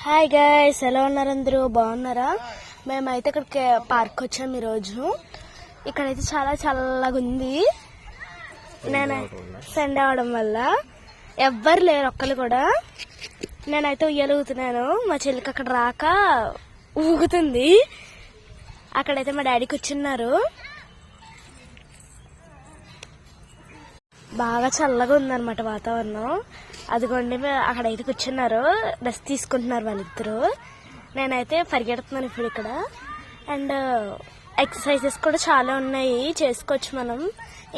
Hi guys, ఎలా ఉన్నారు? అందరూ బాగున్నారా? మేమైతే ఇక్కడికి పార్క్ వచ్చాము ఈరోజు. ఇక్కడైతే చాలా చల్లగా ఉంది. నేను సండే అవడం వల్ల ఎవ్వరు లేరు, ఒక్కరు కూడా. నేనైతే ఉయ్యలుగుతున్నాను. మా చెల్లికి అక్కడ రాక ఊగుతుంది. అక్కడైతే మా డాడీ కూర్చున్నారు. బాగా చల్లగా ఉందన్నమాట వాతావరణం. అదిగోండి అక్కడైతే కూర్చున్నారు, రెస్ట్ తీసుకుంటున్నారు వాళ్ళిద్దరు. నేనైతే పరిగెడుతున్నాను ఇప్పుడు ఇక్కడ. అండ్ ఎక్సర్సైజెస్ కూడా చాలా ఉన్నాయి, చేసుకోవచ్చు మనం.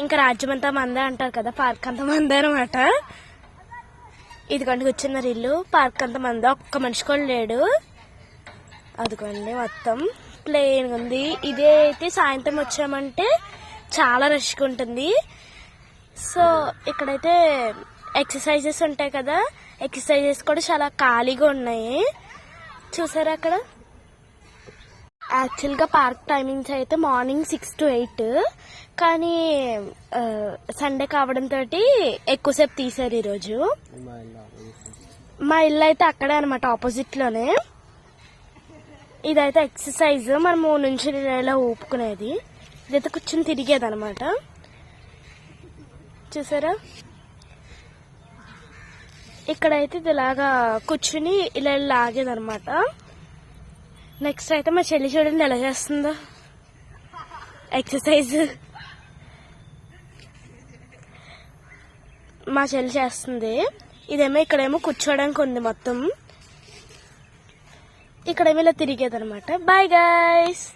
ఇంకా రాజ్యం అంతా మందే అంటారు కదా, పార్క్ అంతా మందే అనమాట. ఇదిగోండి కూర్చున్నారు ఇల్లు. పార్క్ అంతా మందే, ఒక్క మనిషి కూడా లేడు. అదిగోండి మొత్తం ప్లేన్ ఉంది. ఇదే అయితే సాయంత్రం వచ్చామంటే చాలా రష్గా ఉంటుంది. సో ఇక్కడైతే ఎక్సర్సైజెస్ ఉంటాయి కదా, ఎక్సర్సైజెస్ కూడా చాలా ఖాళీగా ఉన్నాయి. చూసారా అక్కడ? యాక్చువల్గా పార్క్ టైమింగ్స్ అయితే మార్నింగ్ 6 to 8, కానీ సండే కావడంతో ఎక్కువసేపు తీశారు ఈరోజు. మా ఇల్లు అయితే అక్కడే అనమాట, ఆపోజిట్లోనే. ఇదైతే ఎక్సర్సైజ్, మనము నుంచి ఇలా ఊపుకునేది. ఇదైతే కూర్చొని తిరిగేది అనమాట. చూసారా? ఇక్కడైతే ఇది ఇలాగా కూర్చుని ఇలా లాగేదనమాట. నెక్స్ట్ అయితే మా చెల్లి చూడండి ఎలా చేస్తుందో ఎక్సర్సైజ్. మా చెల్లి చేస్తుంది. ఇదేమో ఇక్కడేమో కూర్చోడానికి ఉంది మొత్తం. ఇక్కడేమో ఇలా తిరిగేదనమాట. Bye guys.